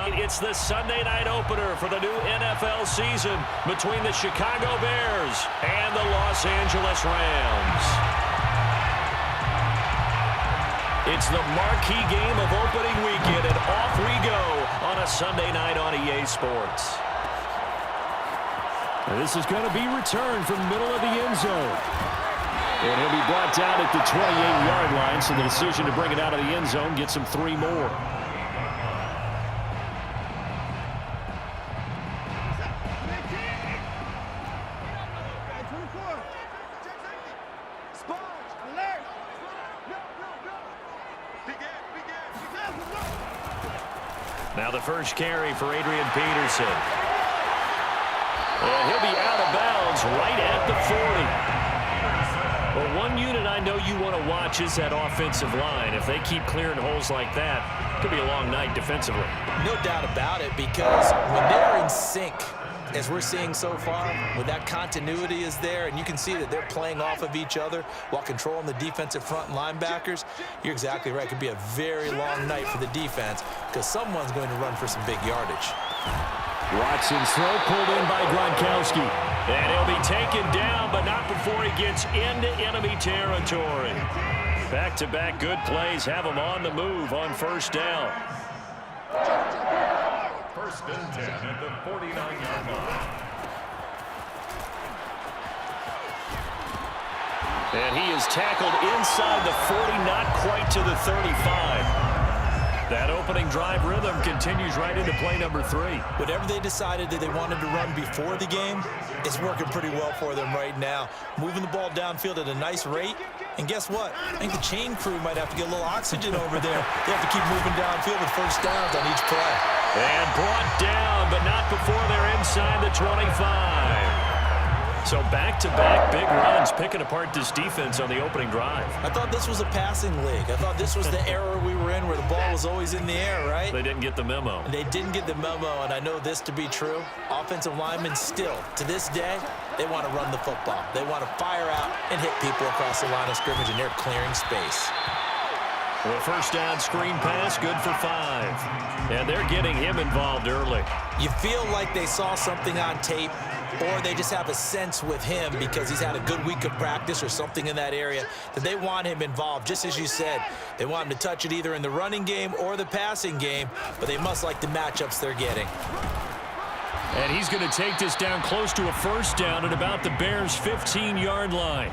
tonight, it's the Sunday night opener for the new NFL season between the Chicago Bears and the Los Angeles Rams. It's the marquee game of opening weekend, and off we go on a Sunday night on EA Sports. And this is going to be returned from the middle of the end zone. And he'll be brought down at the 28-yard line, so the decision to bring it out of the end zone gets him 3 more. Now the first carry for Adrian Peterson. And he'll be out of bounds right at the 40. Well, one unit I know you want to watch is that offensive line. If they keep clearing holes like that, it could be a long night defensively. No doubt about it, because when they're in sync, as we're seeing so far, when that continuity is there and you can see that they're playing off of each other while controlling the defensive front and linebackers, you're exactly right. It could be a very long night for the defense because someone's going to run for some big yardage. Watson's throw pulled in by Gronkowski. And he'll be taken down, but not before he gets into enemy territory. Back-to-back good plays have him on the move on first down. First and 10 at the 49-yard line. And he is tackled inside the 40, not quite to the 35. That opening drive rhythm continues right into play number 3. Whatever they decided that they wanted to run before the game, it's working pretty well for them right now. Moving the ball downfield at a nice rate. And guess what? I think the chain crew might have to get a little oxygen over there. They have to keep moving downfield with first downs on each play. And brought down, but not before they're inside the 25. So back-to-back big runs picking apart this defense on the opening drive. I thought this was a passing league. I thought this was the era we were in where the ball was always in the air, right? They didn't get the memo. They didn't get the memo, and I know this to be true. Offensive linemen still, to this day, they want to run the football. They want to fire out and hit people across the line of scrimmage, and they're clearing space. Well, first down screen pass, good for 5. And they're getting him involved early. You feel like they saw something on tape, or they just have a sense with him because he's had a good week of practice or something in that area that they want him involved. Just as you said, they want him to touch it either in the running game or the passing game, but they must like the matchups they're getting. And he's going to take this down close to a first down at about the Bears' 15-yard line.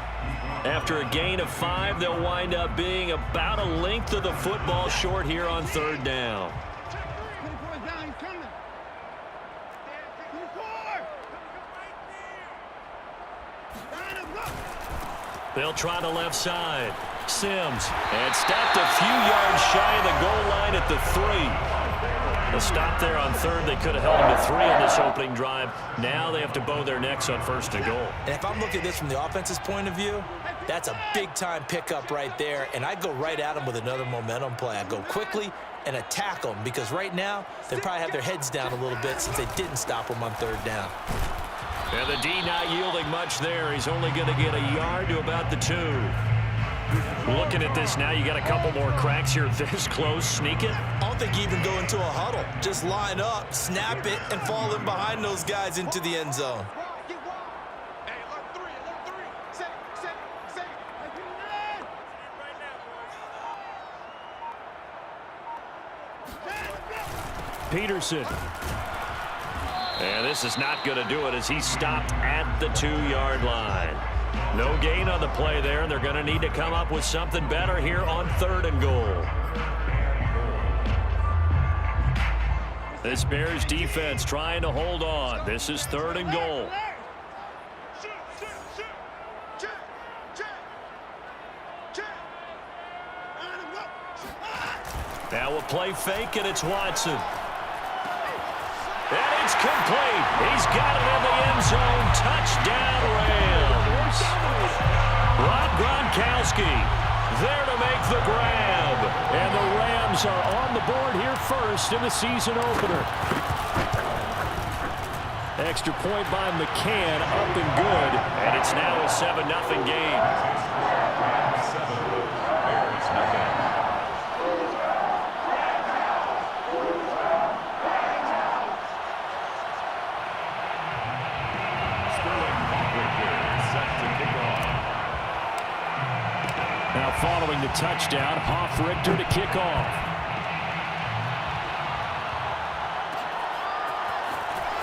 After a gain of 5, they'll wind up being about a length of the football short here on third down. They'll try the left side. Sims. And stopped a few yards shy of the goal line at the 3. A stop there on third. They could have held him to 3 on this opening drive. Now they have to bow their necks on first and goal. And if I'm looking at this from the offense's point of view, that's a big-time pickup right there. And I go right at them with another momentum play. I go quickly and attack them because right now they probably have their heads down a little bit since they didn't stop them on third down. And the D not yielding much there. He's only going to get a yard to about the 2. Looking at this now, you got a couple more cracks here this close. Sneak it. I don't think you even go into a huddle. Just line up, snap it, and fall in behind those guys into the end zone. Peterson. And this is not going to do it as he stopped at the 2-yard line. No gain on the play there, and they're going to need to come up with something better here on third and goal. This Bears defense trying to hold on. This is third and goal. Now a play fake, and it's Watson. And it's complete. He's got it in the end zone. Touchdown, Rams. Rob Gronkowski there to make the grab. And the Rams are on the board here first in the season opener. Extra point by McCann, up and good. And it's now a 7-0 game. scoring the touchdown. Hoff-Richter to kick off.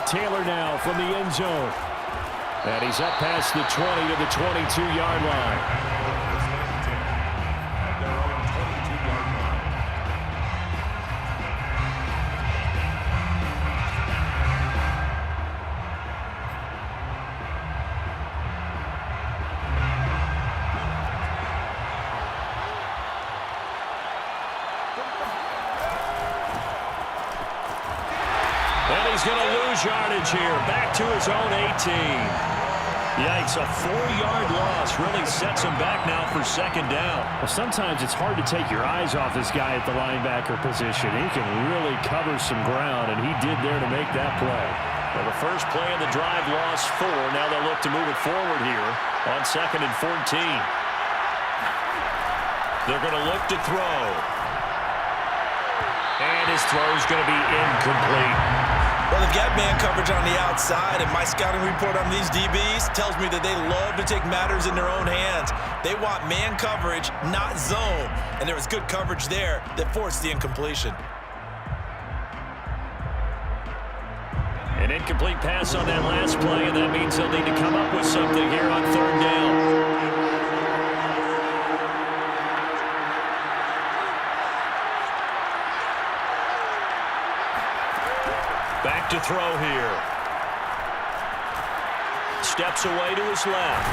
Taylor now from the end zone. And he's up past the 20 to the 22-yard line. And he's going to lose yardage here. Back to his own 18. Yikes, a 4-yard loss really sets him back now for second down. Well, sometimes it's hard to take your eyes off this guy at the linebacker position. He can really cover some ground, and he did there to make that play. Well, the first play of the drive lost 4. Now they'll look to move it forward here on 2nd and 14. They're going to look to throw. And his throw is going to be incomplete. Well, they've got man coverage on the outside, and my scouting report on these DBs tells me that they love to take matters in their own hands. They want man coverage, not zone. And there was good coverage there that forced the incompletion. An incomplete pass on that last play, and that means they'll need to come up with something here on 3rd down. Back to throw here. Steps away to his left.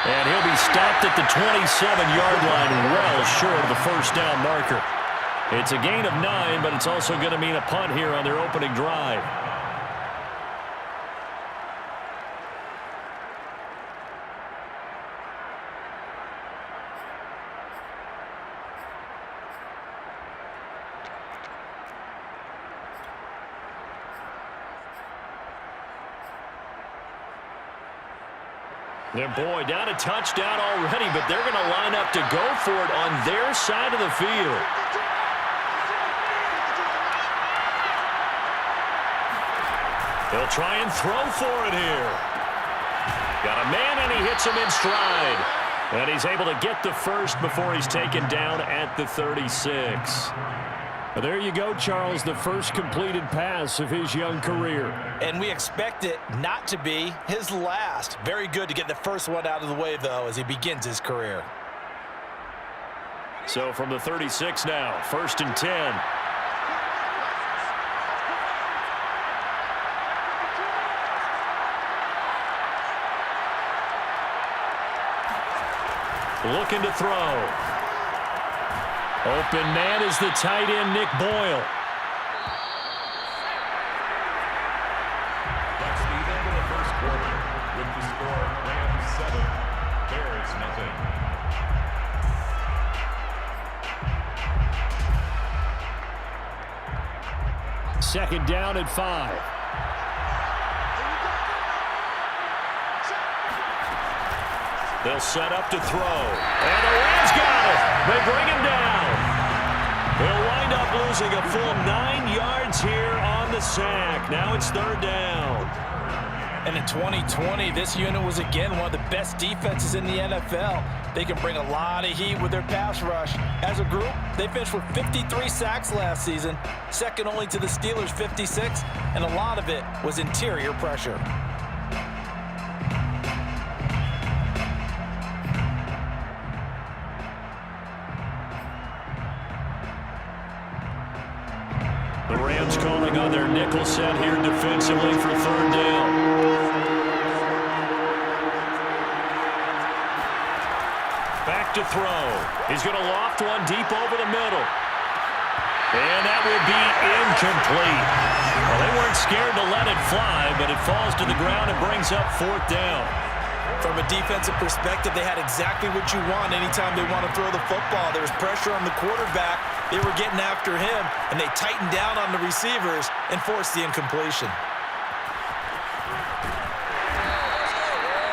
And he'll be stopped at the 27-yard line, well short of the first down marker. It's a gain of 9, but it's also going to mean a punt here on their opening drive. Their boy down a touchdown already, but they're going to line up to go for it on their side of the field. They'll try and throw for it here. Got a man, and he hits him in stride. And he's able to get the first before he's taken down at the 36. Well, there you go, Charles, the first completed pass of his young career. And we expect it not to be his last. Very good to get the first one out of the way, though, as he begins his career. So from the 36 now, 1st and 10. Looking to throw. Open man is the tight end, Nick Boyle. That's the end of the first quarter. With the score, Rams 7, Bears nothing. Second down at 5. They'll set up to throw. And the Rams got it. They bring him down. They'll wind up losing a full 9 yards here on the sack. Now it's 3rd down. And in 2020, this unit was again one of the best defenses in the NFL. They can bring a lot of heat with their pass rush. As a group, they finished with 53 sacks last season, second only to the Steelers' 56, and a lot of it was interior pressure. The Rams calling on their nickel set here defensively for 3rd down. Back to throw. He's going to loft one deep over the middle. And that will be incomplete. Well, they weren't scared to let it fly, but it falls to the ground and brings up 4th down. From a defensive perspective, they had exactly what you want anytime they want to throw the football. There was pressure on the quarterback. They were getting after him, and they tightened down on the receivers and forced the incompletion.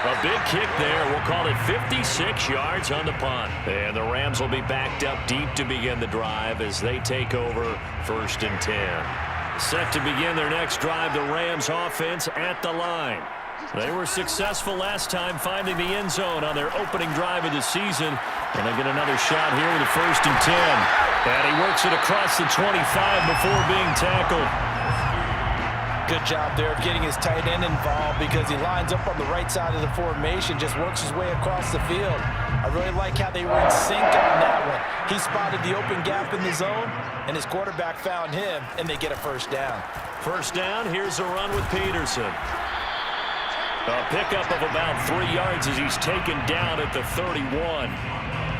A big kick there. We'll call it 56 yards on the punt. And the Rams will be backed up deep to begin the drive as they take over 1st and 10. Set to begin their next drive, the Rams offense at the line. They were successful last time finding the end zone on their opening drive of the season. And they get another shot here with a 1st and 10. And he works it across the 25 before being tackled. Good job there of getting his tight end involved because he lines up on the right side of the formation, just works his way across the field. I really like how they were in sync on that one. He spotted the open gap in the zone, and his quarterback found him, and they get a 1st down. 1st down, here's a run with Peterson. A pickup of about 3 yards as he's taken down at the 31.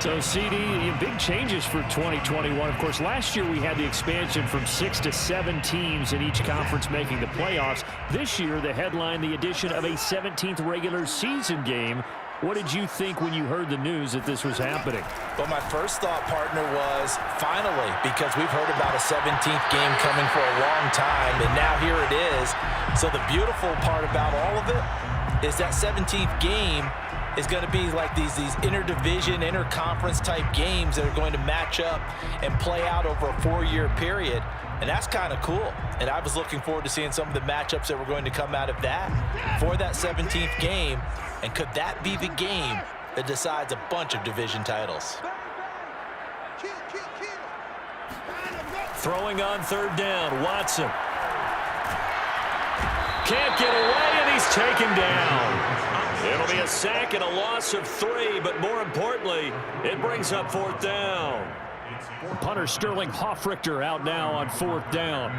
So, CD, big changes for 2021. Of course, last year we had the expansion from 6 to 7 teams in each conference making the playoffs. This year, the headline, the addition of a 17th regular season game. What did you think when you heard the news that this was happening? Well, my first thought, partner, was finally, because we've heard about a 17th game coming for a long time, and now here it is. So the beautiful part about all of it is that 17th game is going to be like these interdivision, interconference type games that are going to match up and play out over a 4-year period. And that's kind of cool. And I was looking forward to seeing some of the matchups that were going to come out of that for that 17th game. And could that be the game that decides a bunch of division titles? Throwing on 3rd down, Watson. Can't get away, and he's taken down. It'll be a sack and a loss of 3, but more importantly, it brings up 4th down. Punter Sterling Hoffrichter out now on 4th down.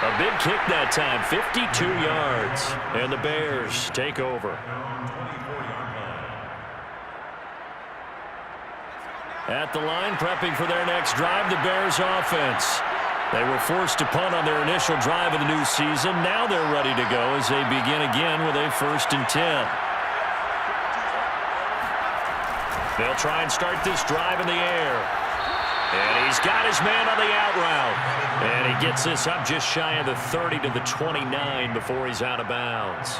A big kick that time, 52 yards, and the Bears take over. At the line, prepping for their next drive, the Bears offense. They were forced to punt on their initial drive of the new season. Now they're ready to go as they begin again with a 1st and 10. They'll try and start this drive in the air. And he's got his man on the out route. And he gets this up just shy of the 30 to the 29 before he's out of bounds.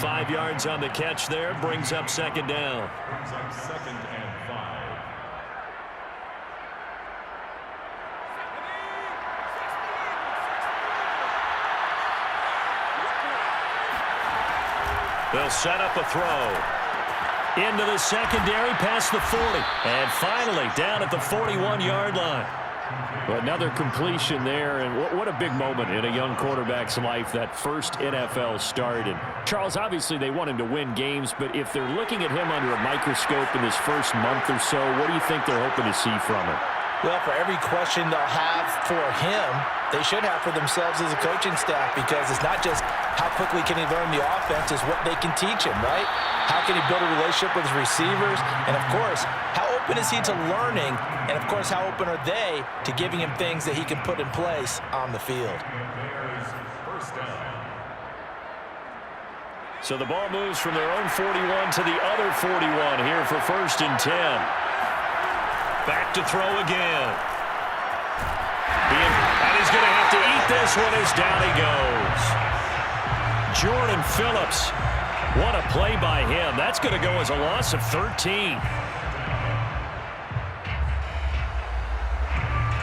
5 yards on the catch there, brings up 2nd down. Brings up 2nd and 5. They'll set up a throw. Into the secondary, past the 40. And finally, down at the 41-yard line. Another completion there, and what a big moment in a young quarterback's life, that first NFL start. And Charles, obviously they want him to win games, but if they're looking at him under a microscope in his first month or so, what do you think they're hoping to see from him? Well, for every question they'll have for him, they should have for themselves as a coaching staff, because it's not just how quickly can he learn the offense, it's what they can teach him, right? How can he build a relationship with his receivers? And, of course, how open is he to learning? And, of course, how open are they to giving him things that he can put in place on the field? So the ball moves from their own 41 to the other 41 here for 1st and 10. Back to throw again. And he's going to have to eat this one as down he goes. Jordan Phillips. What a play by him. That's going to go as a loss of 13.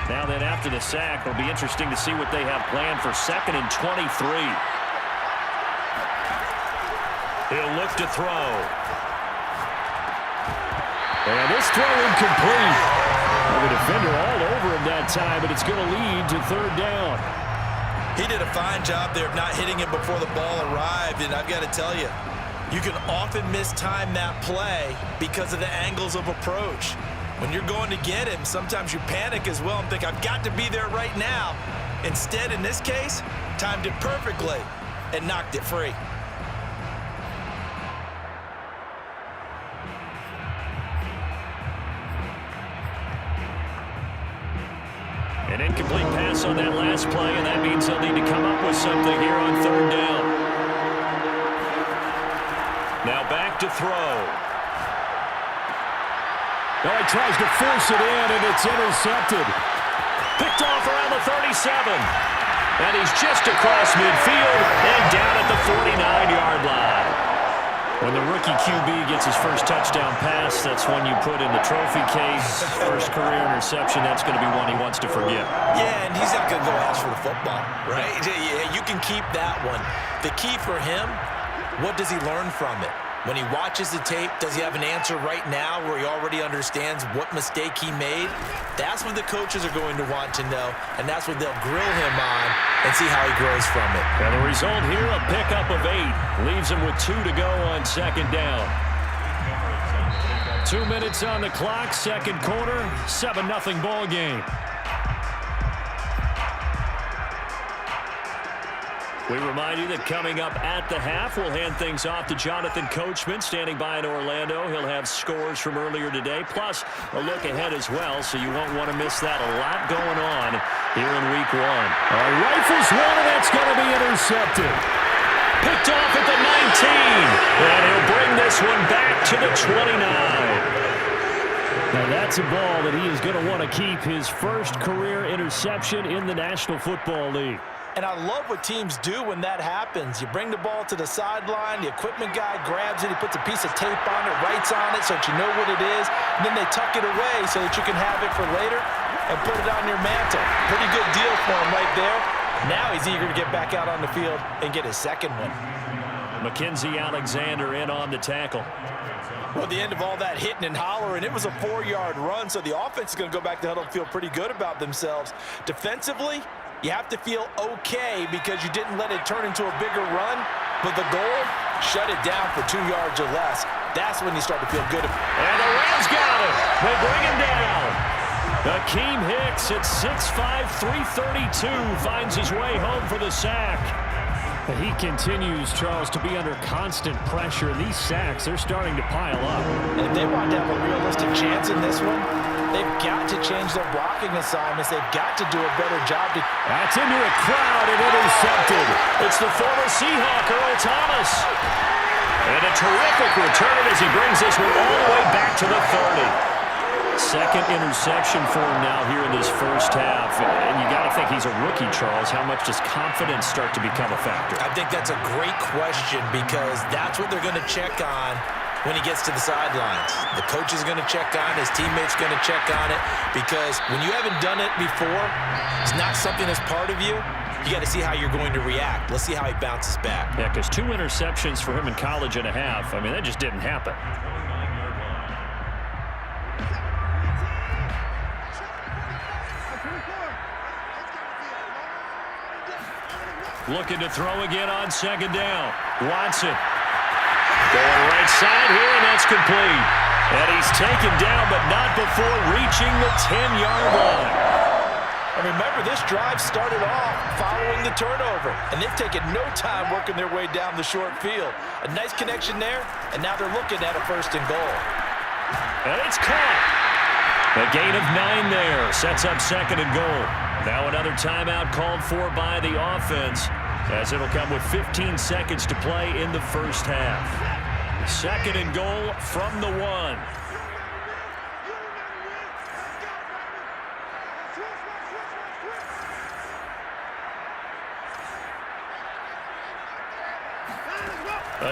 Now then, after the sack, it'll be interesting to see what they have planned for 2nd and 23. He'll look to throw. And this throw incomplete. The defender all over him that time, but it's going to lead to 3rd down. He did a fine job there of not hitting it before the ball arrived, and I've got to tell you, you can often mistime that play because of the angles of approach. When you're going to get him, sometimes you panic as well and think, I've got to be there right now. Instead, in this case, timed it perfectly and knocked it free. An incomplete pass on that last play, and that means they'll need to come up with something here on 3rd down. Now back to throw. Well, he tries to force it in, and it's intercepted. Picked off around the 37. And he's just across midfield and down at the 49-yard line. When the rookie QB gets his first touchdown pass, that's when you put in the trophy case. First career interception, that's going to be one he wants to forget. Yeah, and he's not going to go ask for the football, right? Yeah, you can keep that one. The key for him, what does he learn from it? When he watches the tape, does he have an answer right now where he already understands what mistake he made? That's what the coaches are going to want to know, and that's what they'll grill him on and see how he grows from it. And the result here, a pickup of 8. Leaves him with 2 to go on second down. 2 minutes on the clock, second quarter, 7-0 ball game. We remind you that coming up at the half, we'll hand things off to Jonathan Coachman, standing by in Orlando. He'll have scores from earlier today, plus a look ahead as well, so you won't want to miss that. A lot going on here in Week 1. Rifles one, and that's going to be intercepted. Picked off at the 19, and he'll bring this one back to the 29. Now that's a ball that he is going to want to keep, his first career interception in the National Football League. And I love what teams do when that happens. You bring the ball to the sideline, the equipment guy grabs it, he puts a piece of tape on it, writes on it so that you know what it is, and then they tuck it away so that you can have it for later and put it on your mantle. Pretty good deal for him right there. Now he's eager to get back out on the field and get his second one. Mackenzie Alexander in on the tackle. Well, at the end of all that hitting and hollering, it was a 4-yard run, so the offense is going to go back to huddle and feel pretty good about themselves. Defensively, you have to feel okay because you didn't let it turn into a bigger run, but the goal, shut it down for 2 yards or less. That's when you start to feel good. And the Rams got him. They bring him down. Akeem Hicks at 6'5", 332 finds his way home for the sack. He continues, Charles, to be under constant pressure. These sacks, they're starting to pile up. And if they want to have a realistic chance in this one, they've got to change their blocking assignments. They've got to do a better job. That's into a crowd and intercepted. It's the former Seahawk, Earl Thomas. And a terrific return as he brings this one all the way back to the 30. Second interception for him now here in this first half. And you got to think he's a rookie, Charles. How much does confidence start to become a factor? I think that's a great question because that's what they're going to check on when he gets to the sidelines. The coach is going to check on, his teammates going to check on it, because when you haven't done it before, it's not something that's part of you. You got to see how you're going to react. Let's see how he bounces back. Yeah, because 2 interceptions for him in college and a half, I mean, that just didn't happen. Looking to throw again on second down. Watson. Going right side here, and that's complete. And he's taken down, but not before reaching the 10-yard line. And remember, this drive started off following the turnover, and they've taken no time working their way down the short field. A nice connection there, and now they're looking at a 1st and goal. And it's caught. A gain of 9 there. Sets up 2nd and goal. Now another timeout called for by the offense, as it'll come with 15 seconds to play in the first half. 2nd and goal from the 1.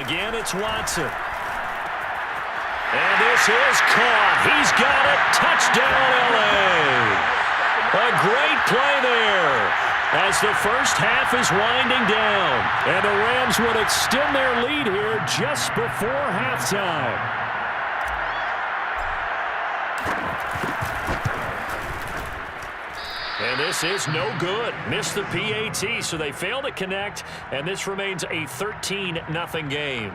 Again, it's Watson. And this is caught. He's got it. Touchdown, L.A. A great play there as the first half is winding down. And the Rams would extend their lead here just before halftime. And this is no good. Missed the PAT, so they fail to connect, and this remains a 13-0 game.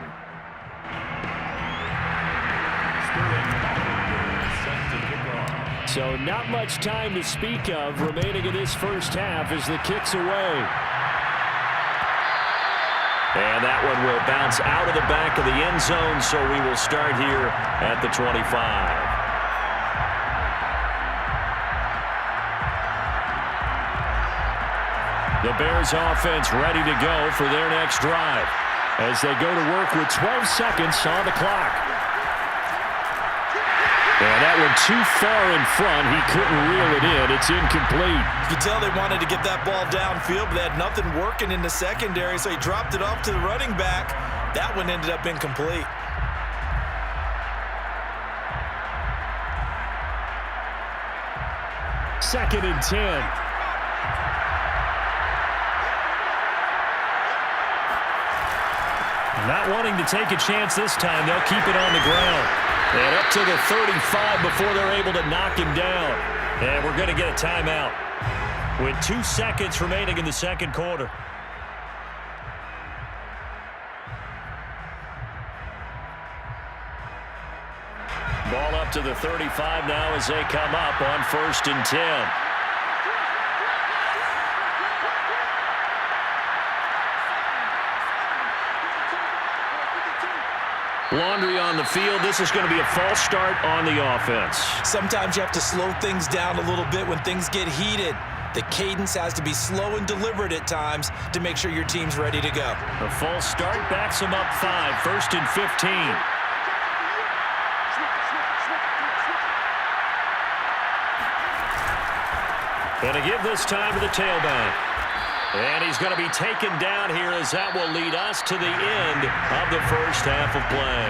So not much time to speak of remaining in this first half as the kick's away. And that one will bounce out of the back of the end zone, so we will start here at the 25. The Bears offense ready to go for their next drive as they go to work with 12 seconds on the clock. And that that one too far in front. He couldn't reel it in. It's incomplete. You can tell they wanted to get that ball downfield, but they had nothing working in the secondary, so he dropped it off to the running back. That one ended up incomplete. Second and 10. Not wanting to take a chance this time. They'll keep it on the ground. And up to the 35 before they're able to knock him down. And we're going to get a timeout with 2 seconds remaining in the second quarter. Ball up to the 35 now as they come up on 1st and 10. Laundry on the field. This is going to be a false start on the offense. Sometimes you have to slow things down a little bit when things get heated. The cadence has to be slow and deliberate at times to make sure your team's ready to go. A false start backs them up 5. 1st and 15. Going to give this time to the tailback. And he's going to be taken down here as that will lead us to the end of the first half of play.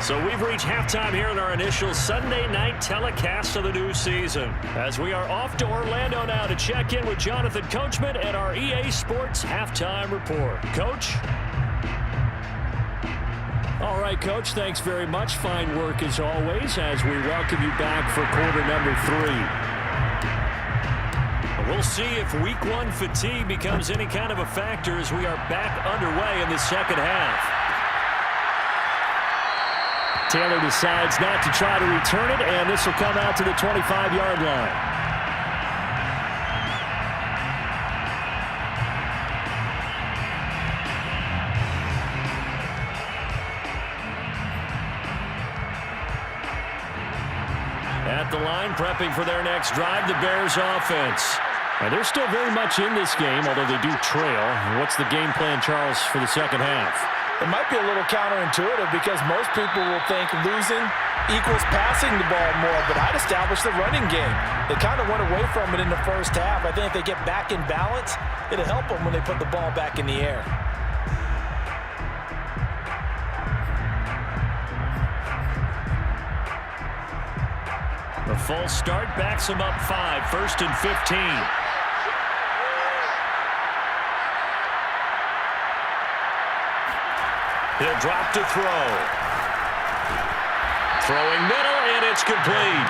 So we've reached halftime here in our initial Sunday night telecast of the new season. As we are off to Orlando now to check in with Jonathan Coachman and our EA Sports Halftime Report. Coach? All right, Coach, thanks very much. Fine work as always as we welcome you back for quarter number 3. We'll see if week 1 fatigue becomes any kind of a factor as we are back underway in the second half. Taylor decides not to try to return it, and this will come out to the 25-yard line. At the line, prepping for their next drive, the Bears offense. And they're still very much in this game, although they do trail. What's the game plan, Charles, for the second half? It might be a little counterintuitive because most people will think losing equals passing the ball more, but I'd establish the running game. They kind of went away from it in the first half. I think if they get back in balance, it'll help them when they put the ball back in the air. The false start backs him up 5. 1st and 15. He'll drop to throw. Throwing middle, and it's complete.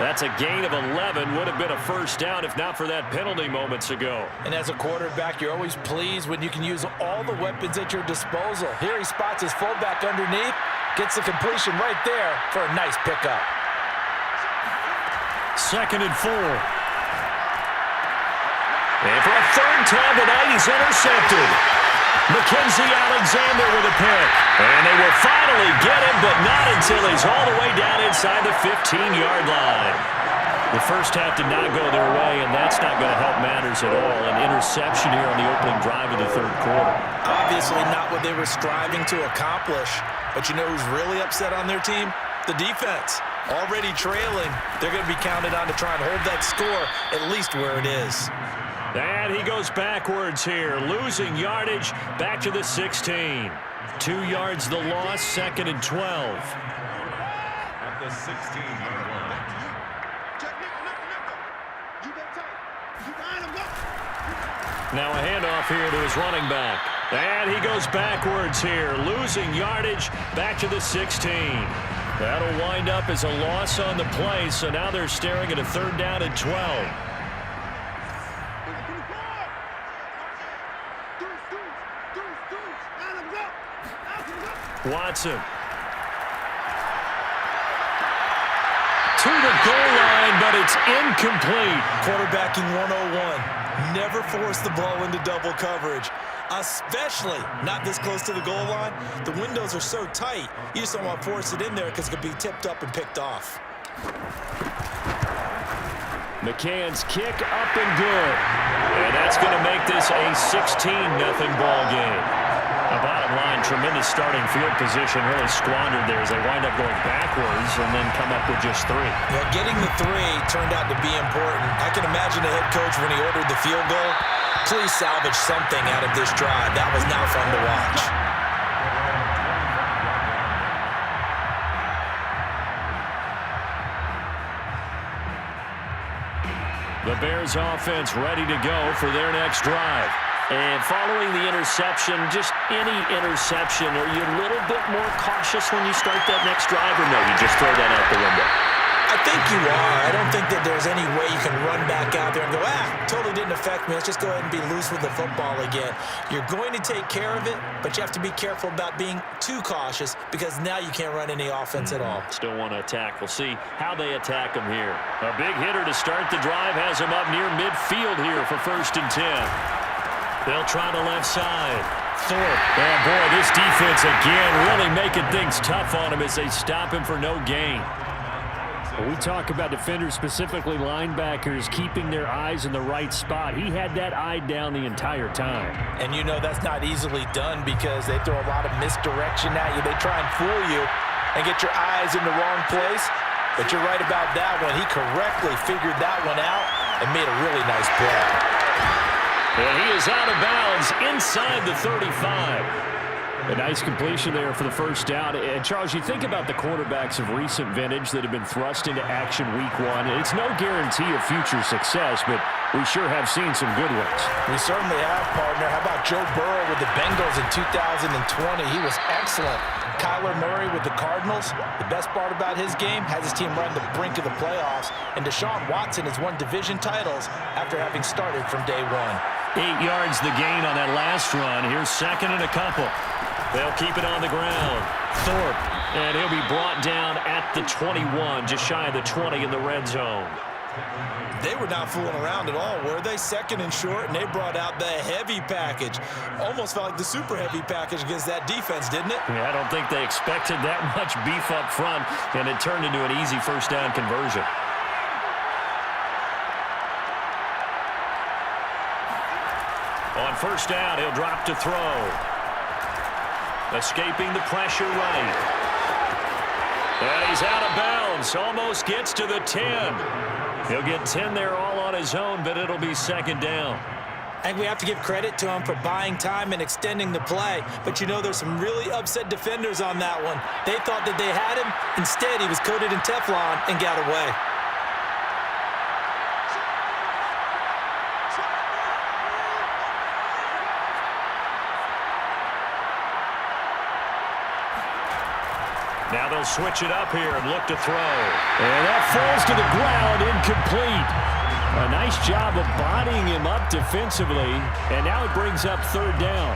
That's a gain of 11. Would have been a first down if not for that penalty moments ago. And as a quarterback, you're always pleased when you can use all the weapons at your disposal. Here he spots his fullback underneath, gets the completion right there for a nice pickup. 2nd and 4. And for a third time tonight, he's intercepted. Mackenzie Alexander with a pick. And they will finally get him, but not until he's all the way down inside the 15-yard line. The first half did not go their way, and that's not going to help matters at all. An interception here on the opening drive of the third quarter. Obviously not what they were striving to accomplish. But you know who's really upset on their team? The defense. Already trailing, they're going to be counted on to try and hold that score at least where it is. And he goes backwards here, losing yardage back to the 16. 2 yards the loss, 2nd and 12. At the 16-yard line. Now a handoff here to his running back. And he goes backwards here, losing yardage back to the 16. That'll wind up as a loss on the play, so now they're staring at a 3rd down and 12. Watson. To the goal line, but it's incomplete. Quarterbacking 101. Never force the ball into double coverage, especially not this close to the goal line. The windows are so tight, you just don't want to force it in there because it could be tipped up and picked off. McCann's kick up and good. And that's going to make this a 16-0 ball game. Bottom line, tremendous starting field position, really squandered there as they wind up going backwards and then come up with just 3. Yeah, getting the 3 turned out to be important. I can imagine the head coach when he ordered the field goal. Please salvage something out of this drive. That was not fun to watch. The Bears offense ready to go for their next drive. And following the interception, just any interception, are you a little bit more cautious when you start that next drive, or no, you just throw that out the window? I think you are. I don't think that there's any way you can run back out there and go, totally didn't affect me. Let's just go ahead and be loose with the football again. You're going to take care of it, but you have to be careful about being too cautious because now you can't run any offense at all. Still want to attack. We'll see how they attack them here. A big hitter to start the drive has them up near midfield here for 1st and 10. They'll try the left side. Thorpe. And boy, this defense again really making things tough on him as they stop him for no gain. When we talk about defenders, specifically linebackers, keeping their eyes in the right spot. He had that eye down the entire time. And you know that's not easily done because they throw a lot of misdirection at you. They try and fool you and get your eyes in the wrong place. But you're right about that one. He correctly figured that one out and made a really nice play. And he is out of bounds inside the 35. A nice completion there for the 1st down. And, Charles, you think about the quarterbacks of recent vintage that have been thrust into action week 1. It's no guarantee of future success, but we sure have seen some good ones. We certainly have, partner. How about Joe Burrow with the Bengals in 2020? He was excellent. Kyler Murray with the Cardinals. The best part about his game, has his team run the brink of the playoffs. And Deshaun Watson has won division titles after having started from day 1. 8 yards the gain on that last run. Here's 2nd and a couple. They'll keep it on the ground. Thorpe. And he'll be brought down at the 21, just shy of the 20 in the red zone. They were not fooling around at all, were they? 2nd and short, and they brought out the heavy package. Almost felt like the super heavy package against that defense, didn't it? Yeah, I don't think they expected that much beef up front, and it turned into an easy 1st down conversion. On 1st down, he'll drop to throw. Escaping the pressure right. And he's out of bounds. Almost gets to the 10. He'll get 10 there all on his own, but it'll be 2nd down. I think we have to give credit to him for buying time and extending the play. But, you know, there's some really upset defenders on that one. They thought that they had him. Instead, he was coated in Teflon and got away. Now they'll switch it up here and look to throw. And that falls to the ground, incomplete. A nice job of bodying him up defensively. And now it brings up 3rd down.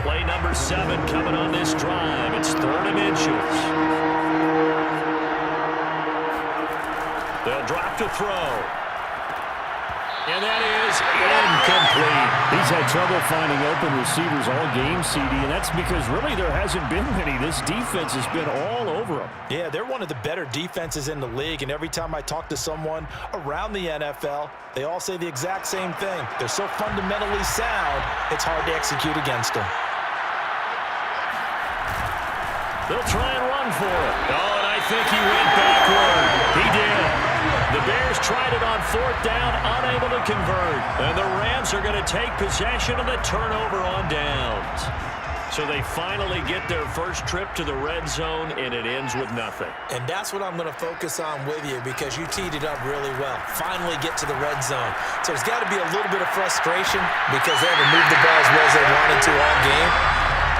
Play number 7 coming on this drive. It's 3rd and inches. They'll drop to throw. And that is incomplete. He's had trouble finding open receivers all game, CD, and that's because really there hasn't been many. This defense has been all over them. Yeah, they're one of the better defenses in the league, and every time I talk to someone around the NFL, they all say the exact same thing. They're so fundamentally sound, it's hard to execute against them. They'll try and run for it. Oh, and I think he went backward. He did. The Bears tried it on 4th down, unable to convert. And the Rams are going to take possession of the turnover on downs. So they finally get their first trip to the red zone, and it ends with nothing. And that's what I'm going to focus on with you because you teed it up really well. Finally get to the red zone. So there's got to be a little bit of frustration because they haven't moved the ball as well as they wanted to all game.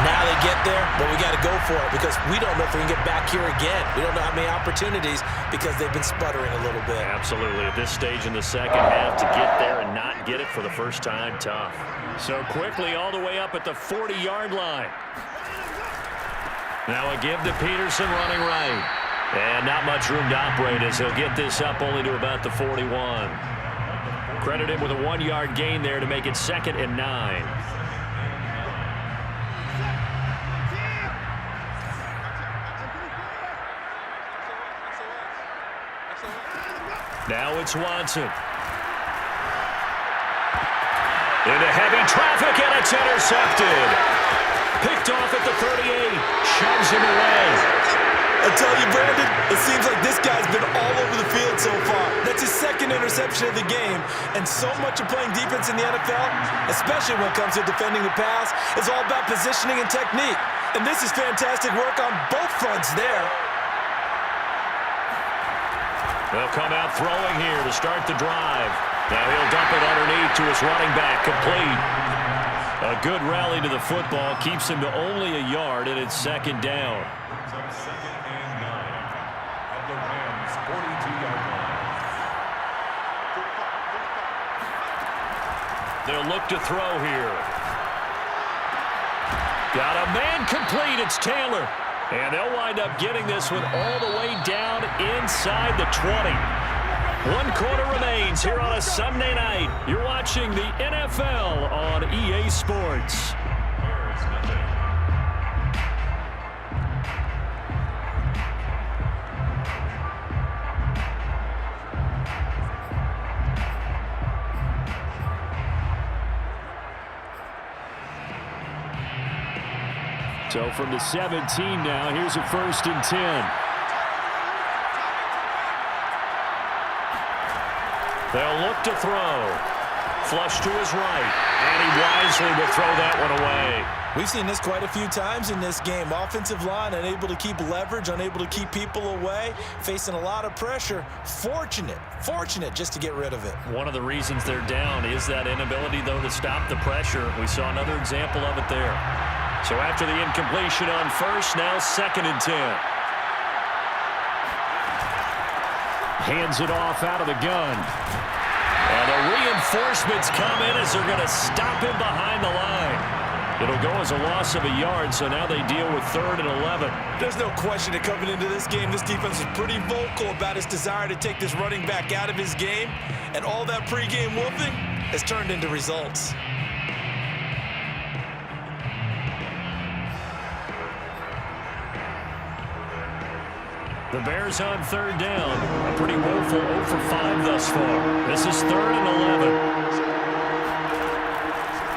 Now they get there, but we got to go for it because we don't know if we can get back here again. We don't know how many opportunities because they've been sputtering a little bit. Absolutely. At this stage in the second half, to get there and not get it for the first time, tough. So quickly all the way up at the 40-yard line. Now a give to Peterson running right. And not much room to operate as he'll get this up only to about the 41. Credit him with a 1-yard gain there to make it 2nd and 9. Now it's Watson. Into heavy traffic, and it's intercepted. Picked off at the 38. Shoves him away. I tell you, Brandon, it seems like this guy's been all over the field so far. That's his second interception of the game. And so much of playing defense in the NFL, especially when it comes to defending the pass, is all about positioning and technique. And this is fantastic work on both fronts there. They'll come out throwing here to start the drive. Now he'll dump it underneath to his running back, complete. A good rally to the football keeps him to only a yard, and it's second down. Second and 9 at the Rams' 42-yard line. They'll look to throw here. Got a man complete. It's Taylor. And they'll wind up getting this one all the way down inside the 20. 1 quarter remains here on a Sunday night. You're watching the NFL on EA Sports. Bears nothing. So from the 17 now, here's a 1st and 10. They'll look to throw. Flush to his right. And he wisely will throw that one away. We've seen this quite a few times in this game. Offensive line unable to keep leverage, unable to keep people away, facing a lot of pressure. Fortunate just to get rid of it. One of the reasons they're down is that inability, though, to stop the pressure. We saw another example of it there. So after the incompletion on first, now 2nd and 10. Hands it off out of the gun. And the reinforcements come in as they're going to stop him behind the line. It'll go as a loss of a yard, so now they deal with 3rd and 11. There's no question that coming into this game, this defense is pretty vocal about its desire to take this running back out of his game. And all that pregame whooping has turned into results. The Bears on 3rd down. A pretty woeful 0 for 5 thus far. This is 3rd and 11.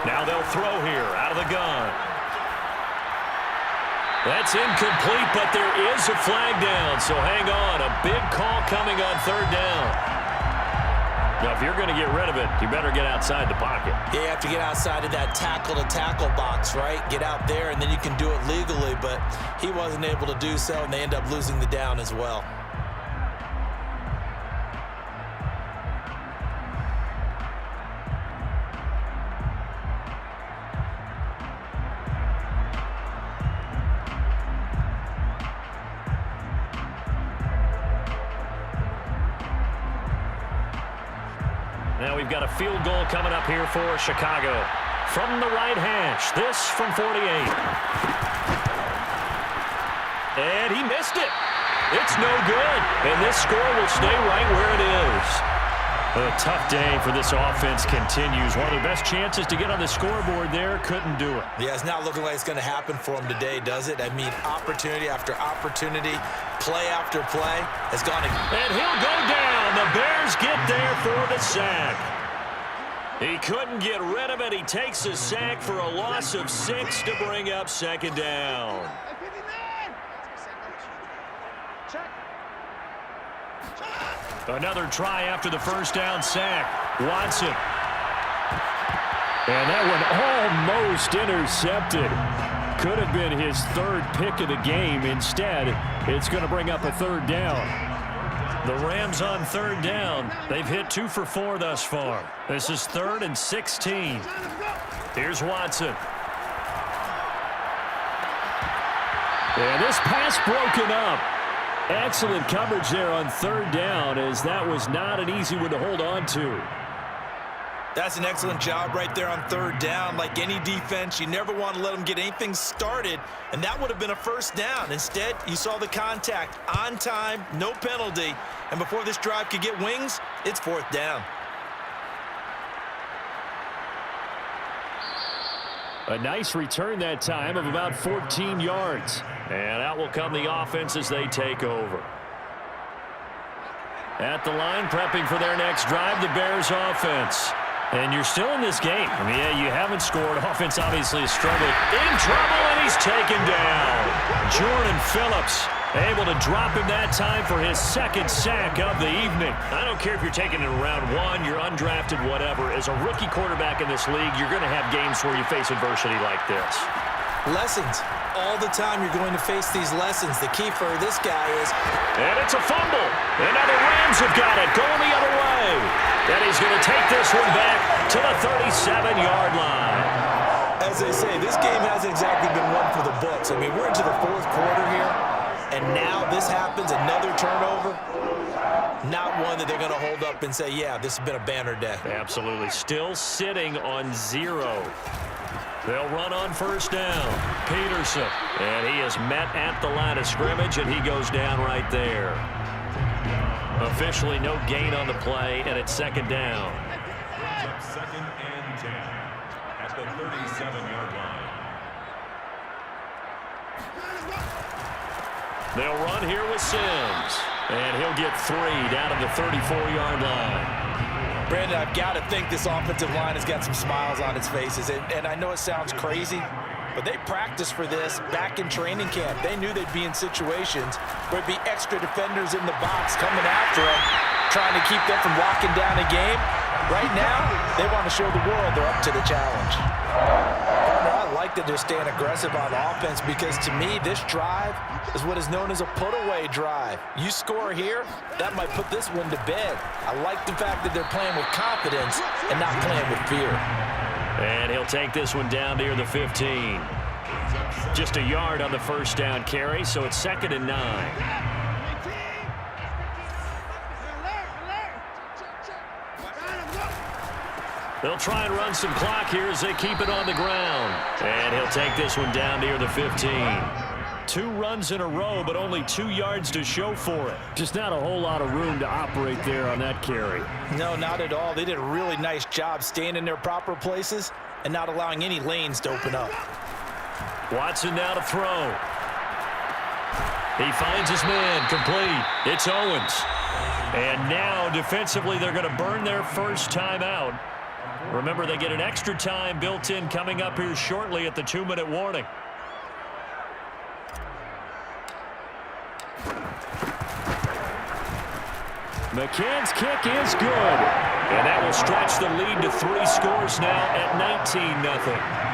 Now they'll throw here out of the gun. That's incomplete, but there is a flag down, so hang on. A big call coming on 3rd down. Now, if you're going to get rid of it, you better get outside the pocket. Yeah, you have to get outside of that tackle-to-tackle box, right? Get out there, and then you can do it legally, but he wasn't able to do so, and they end up losing the down as well. Now we've got a field goal coming up here for Chicago. From the right hash, this from 48. And he missed it. It's no good. And this score will stay right where it is. A tough day for this offense continues. One of their best chances to get on the scoreboard there, couldn't do it. Yeah, it's not looking like it's going to happen for him today, does it? I mean, opportunity after opportunity, play after play has gone. And he'll go down. The Bears get there for the sack. He couldn't get rid of it. He takes a sack for a loss of 6 to bring up 2nd down. Another try after the 1st down sack. Watson. And that one almost intercepted. Could have been his 3rd pick of the game. Instead, it's going to bring up a 3rd down. The Rams on 3rd down. They've hit 2 for 4 thus far. This is 3rd and 16. Here's Watson. And this pass broken up. Excellent coverage there on 3rd down, as that was not an easy one to hold on to. That's an excellent job right there on 3rd down. Like any defense, you never want to let them get anything started, and that would have been a 1st down. Instead, you saw the contact on time, no penalty, and before this drive could get wings, it's 4th down. A nice return that time of about 14 yards. And out will come the offense as they take over. At the line, prepping for their next drive, the Bears offense. And you're still in this game. I mean, yeah, you haven't scored. Offense obviously has struggled. In trouble, and he's taken down. Jordan Phillips able to drop him that time for his second sack of the evening. I don't care if you're taking it in round one, you're undrafted, whatever. As a rookie quarterback in this league, you're going to have games where you face adversity like this. Lessons. All the time you're going to face these lessons. The key for this guy is... And it's a fumble. And now the Rams have got it. Going the other way. And he's going to take this one back to the 37-yard line. As they say, this game hasn't exactly been one for the books. I mean, we're into the fourth quarter here, and now this happens, another turnover. Not one that they're going to hold up and say, yeah, this has been a banner day. Absolutely. Still sitting on 0. They'll run on first down. Peterson. And he is met at the line of scrimmage, and he goes down right there. Officially no gain on the play, and it's second down. Second and 10 at the 37-yard line. They'll run here with Sims. And he'll get 3 down at the 34-yard line. Brandon, I've got to think this offensive line has got some smiles on its faces. And I know it sounds crazy, but they practiced for this back in training camp. They knew they'd be in situations where it'd be extra defenders in the box coming after them, trying to keep them from locking down a game. Right now, they want to show the world they're up to the challenge. Partner, I like that they're staying aggressive on offense because, to me, this drive is what is known as a put-away drive. You score here, that might put this one to bed. I like the fact that they're playing with confidence and not playing with fear. And he'll take this one down near the 15. Just a yard on the first down carry, so it's second and 9. They'll try and run some clock here as they keep it on the ground. And he'll take this one down near the 15. 2 runs in a row, but only 2 yards to show for it. Just not a whole lot of room to operate there on that carry. No, not at all. They did a really nice job staying in their proper places and not allowing any lanes to open up. Watson now to throw. He finds his man, complete. It's Owens. And now, defensively, they're going to burn their first time out. Remember, they get an extra time built in coming up here shortly at the 2-minute warning. McCann's kick is good. And that will stretch the lead to 3 scores now at 19-0.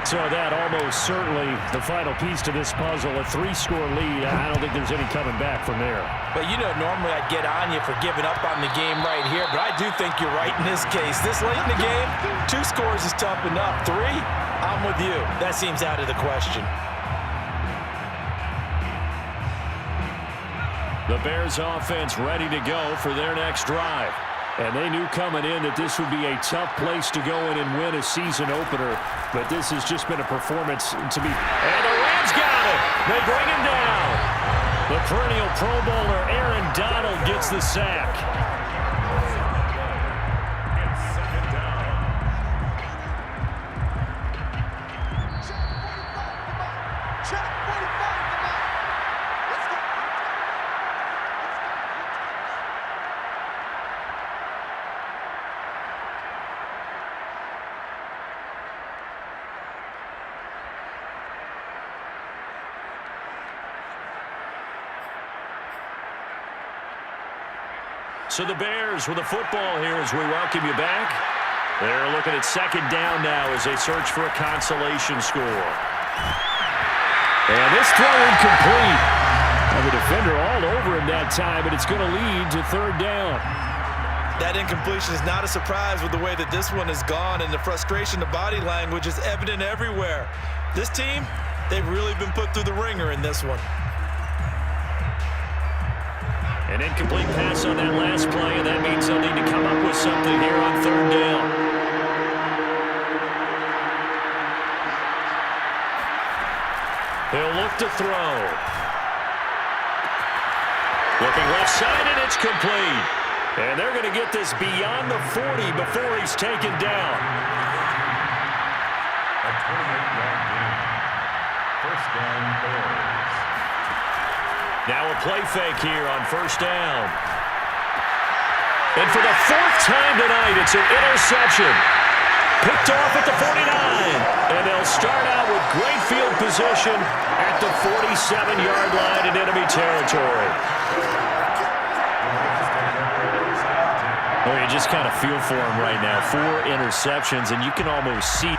So that almost certainly the final piece to this puzzle, a 3-score lead. I don't think there's any coming back from there. But, you know, normally I'd get on you for giving up on the game right here, but I do think you're right in this case. This late in the game, 2 scores is tough enough. 3, I'm with you. That seems out of the question. The Bears offense ready to go for their next drive. And they knew coming in that this would be a tough place to go in and win a season opener. But this has just been a performance to be. And the Rams got it. They bring him down. The perennial Pro Bowler Aaron Donald gets the sack. It's second down. Check 45, come on. Let's go. So the Bears with a football here as we welcome you back. They're looking at second down now as they search for a consolation score. And this throw incomplete. And the defender all over him that time, but it's going to lead to third down. That incompletion is not a surprise with the way that this one has gone, and the frustration, the body language is evident everywhere. This team, they've really been put through the ringer in this one. An incomplete pass on that last play, and that means they'll need to come up with something here on third down. He'll look to throw. Looking left side, and it's complete. And they're going to get this beyond the 40 before he's taken down. A 28-yard gain. First down, Bears. Now a play fake here on first down. And for the fourth time tonight, it's an interception. Picked off at the 49. And they'll start out with great field position at the 47-yard line in enemy territory. Well, you just kind of feel for him right now. 4 interceptions, and you can almost see